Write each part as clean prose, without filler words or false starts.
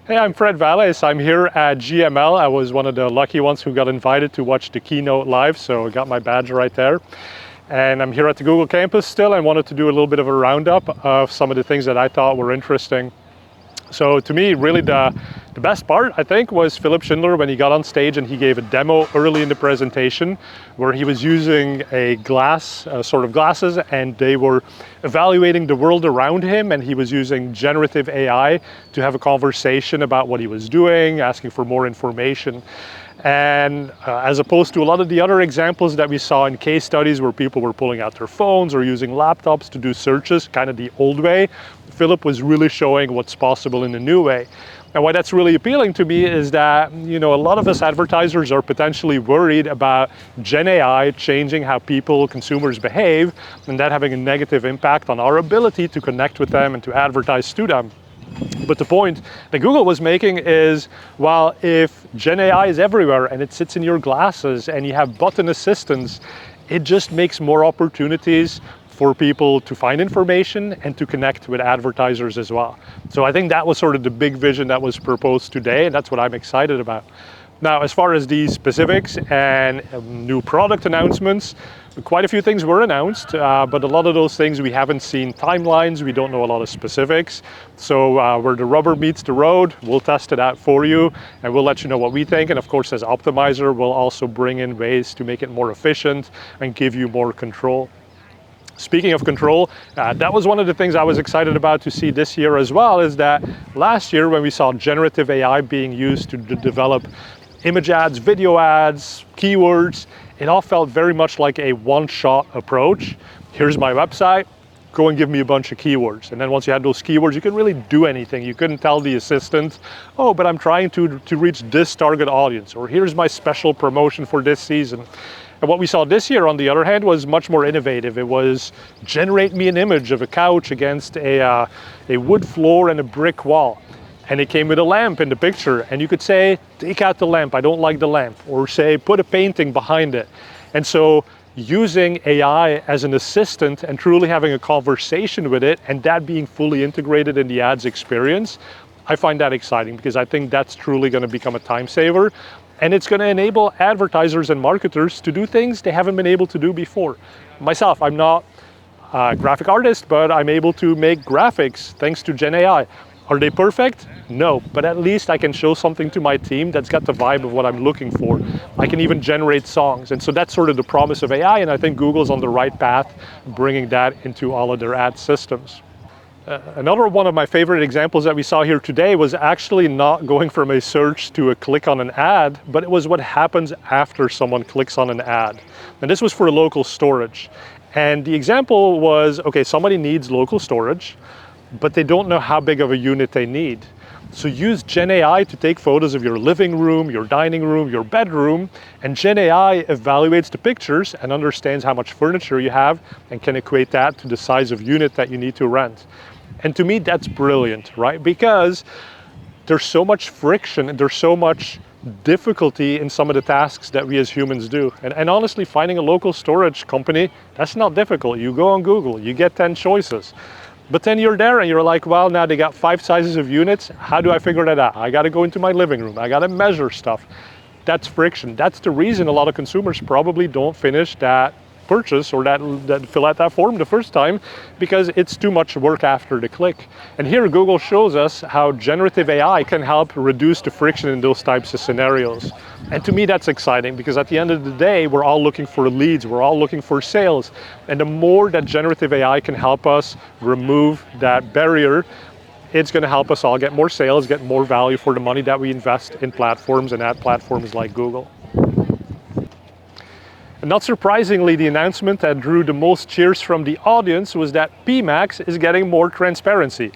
Hey, I'm Fred Valles. I'm here at GML. I was one of the lucky ones who got invited to watch the keynote live, so I got my badge right there. And I'm here at the Google campus still and wanted to do a little bit of a roundup of some of the things that I thought were interesting. So to me, really the best part, I think, was Philipp Schindler when he got on stage and he gave a demo early in the presentation where he was using a sort of glasses, and they were evaluating the world around him, and he was using generative AI to have a conversation about what he was doing, asking for more information. And as opposed to a lot of the other examples that we saw in case studies where people were pulling out their phones or using laptops to do searches, kind of the old way, Philipp was really showing what's possible in a new way. And why that's really appealing to me is that, a lot of us advertisers are potentially worried about Gen AI changing how consumers behave, and that having a negative impact on our ability to connect with them and to advertise to them. But the point that Google was making is, well, if Gen AI is everywhere and it sits in your glasses and you have button assistants, it just makes more opportunities for people to find information and to connect with advertisers as well. So I think that was sort of the big vision that was proposed today, and that's what I'm excited about. Now, as far as the specifics and new product announcements, quite a few things were announced, but a lot of those things we haven't seen timelines, we don't know a lot of specifics. So where the rubber meets the road, we'll test it out for you and we'll let you know what we think. And of course, as Optmyzr, we'll also bring in ways to make it more efficient and give you more control. Speaking of control, that was one of the things I was excited about to see this year as well, is that last year when we saw generative AI being used to develop image ads, video ads, keywords, it all felt very much like a one-shot approach. Here's my website, go and give me a bunch of keywords. And then once you had those keywords, you couldn't really do anything. You couldn't tell the assistant, oh, but I'm trying to reach this target audience, or here's my special promotion for this season. And what we saw this year, on the other hand, was much more innovative. It was generate me an image of a couch against a wood floor and a brick wall. And it came with a lamp in the picture, and you could say, take out the lamp, I don't like the lamp, or say, put a painting behind it. And so using AI as an assistant and truly having a conversation with it, and that being fully integrated in the ads experience, I find that exciting because I think that's truly going to become a time saver. And it's going to enable advertisers and marketers to do things they haven't been able to do before. Myself, I'm not a graphic artist, but I'm able to make graphics thanks to Gen AI. Are they perfect? No, but at least I can show something to my team that's got the vibe of what I'm looking for. I can even generate songs. And so that's sort of the promise of AI, and I think Google's on the right path, bringing that into all of their ad systems. Another one of my favorite examples that we saw here today was actually not going from a search to a click on an ad, but it was what happens after someone clicks on an ad. And this was for local storage. And the example was, okay, somebody needs local storage, but they don't know how big of a unit they need. So use Gen AI to take photos of your living room, your dining room, your bedroom, and Gen AI evaluates the pictures and understands how much furniture you have and can equate that to the size of unit that you need to rent. And to me, that's brilliant, right? Because there's so much friction and there's so much difficulty in some of the tasks that we as humans do. And honestly, finding a local storage company, that's not difficult. You go on Google, you get 10 choices. But then you're there and you're like, well, now they got 5 sizes of units. How do I figure that out? I got to go into my living room. I got to measure stuff. That's friction. That's the reason a lot of consumers probably don't finish that purchase or that fill out that form the first time, because it's too much work after the click. And here Google shows us how generative AI can help reduce the friction in those types of scenarios. And to me, that's exciting because at the end of the day, we're all looking for leads, we're all looking for sales. And the more that generative AI can help us remove that barrier, it's going to help us all get more sales, get more value for the money that we invest in platforms and ad platforms like Google. And not surprisingly, the announcement that drew the most cheers from the audience was that PMax is getting more transparency.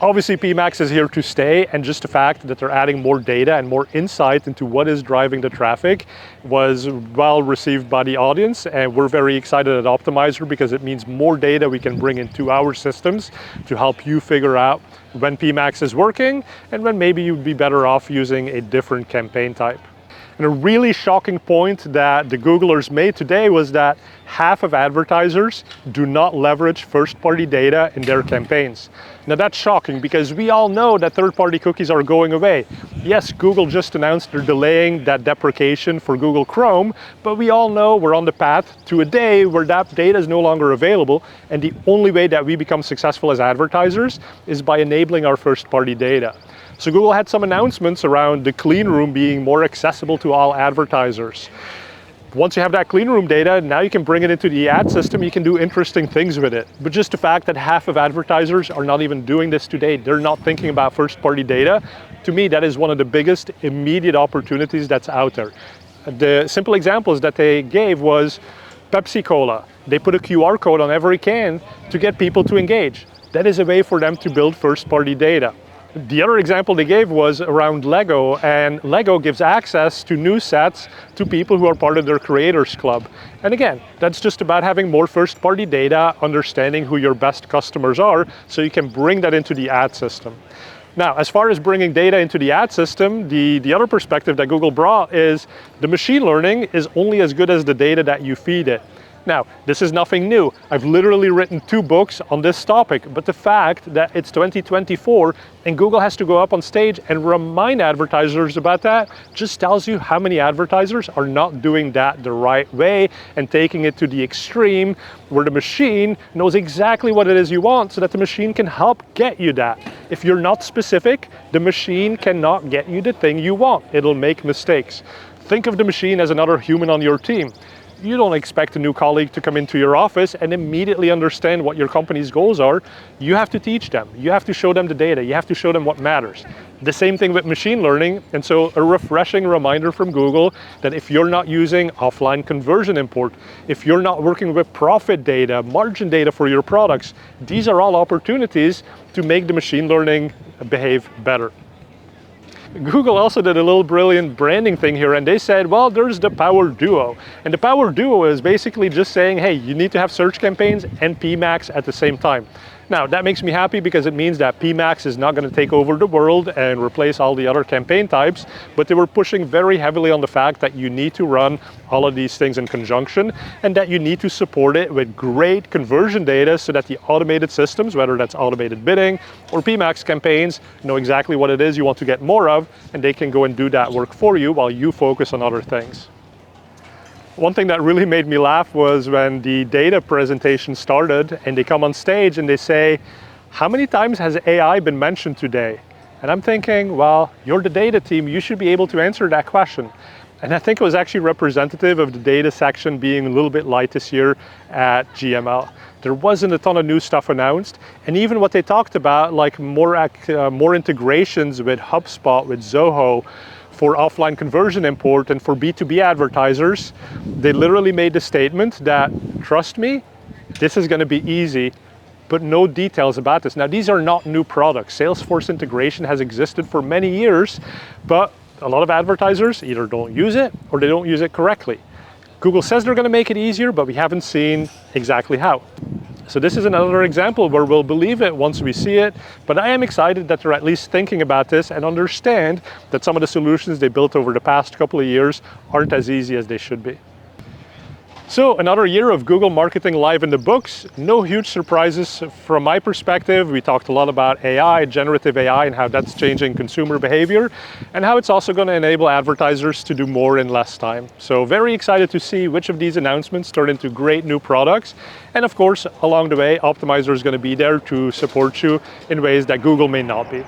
Obviously, PMax is here to stay, and just the fact that they're adding more data and more insight into what is driving the traffic was well received by the audience, and we're very excited at Optmyzr because it means more data we can bring into our systems to help you figure out when PMax is working and when maybe you'd be better off using a different campaign type. And a really shocking point that the Googlers made today was that half of advertisers do not leverage first-party data in their campaigns. Now that's shocking because we all know that third-party cookies are going away. Yes, Google just announced they're delaying that deprecation for Google Chrome, but we all know we're on the path to a day where that data is no longer available, and the only way that we become successful as advertisers is by enabling our first-party data. So Google had some announcements around the clean room being more accessible to all advertisers. Once you have that clean room data, now you can bring it into the ad system, you can do interesting things with it. But just the fact that half of advertisers are not even doing this today, they're not thinking about first-party data, to me that is one of the biggest immediate opportunities that's out there. The simple examples that they gave was Pepsi Cola. They put a QR code on every can to get people to engage. That is a way for them to build first-party data. The other example they gave was around Lego, and Lego gives access to new sets to people who are part of their creators club. And again, that's just about having more first-party data, understanding who your best customers are, so you can bring that into the ad system. Now, as far as bringing data into the ad system, the other perspective that Google brought is the machine learning is only as good as the data that you feed it. Now, this is nothing new. I've literally written 2 books on this topic, but the fact that it's 2024 and Google has to go up on stage and remind advertisers about that just tells you how many advertisers are not doing that the right way and taking it to the extreme where the machine knows exactly what it is you want so that the machine can help get you that. If you're not specific, the machine cannot get you the thing you want. It'll make mistakes. Think of the machine as another human on your team. You don't expect a new colleague to come into your office and immediately understand what your company's goals are. You have to teach them. You have to show them the data. You have to show them what matters. The same thing with machine learning. And so a refreshing reminder from Google that if you're not using offline conversion import, if you're not working with profit data, margin data for your products, these are all opportunities to make the machine learning behave better. Google also did a little brilliant branding thing here, and they said, well, there's the Power Duo. And the Power Duo is basically just saying, hey, you need to have search campaigns and PMax at the same time. Now, that makes me happy because it means that PMax is not going to take over the world and replace all the other campaign types, but they were pushing very heavily on the fact that you need to run all of these things in conjunction and that you need to support it with great conversion data so that the automated systems, whether that's automated bidding or PMax campaigns, know exactly what it is you want to get more of, and they can go and do that work for you while you focus on other things. One thing that really made me laugh was when the data presentation started and they come on stage and they say, how many times has AI been mentioned today? And I'm thinking, well, you're the data team, you should be able to answer that question. And I think it was actually representative of the data section being a little bit light this year at GML. There wasn't a ton of new stuff announced, and even what they talked about, like more integrations with HubSpot, with Zoho, for offline conversion import and for B2B advertisers, they literally made the statement that, trust me, this is going to be easy, but no details about this. Now, these are not new products. Salesforce integration has existed for many years, but a lot of advertisers either don't use it or they don't use it correctly. Google says they're going to make it easier, but we haven't seen exactly how. So this is another example where we'll believe it once we see it, but I am excited that they're at least thinking about this and understand that some of the solutions they built over the past couple of years aren't as easy as they should be. So another year of Google marketing live in the books. No huge surprises from my perspective. We talked a lot about AI, generative AI, and how that's changing consumer behavior, and how it's also going to enable advertisers to do more in less time. So very excited to see which of these announcements turn into great new products. And of course, along the way, Optmyzr is going to be there to support you in ways that Google may not be.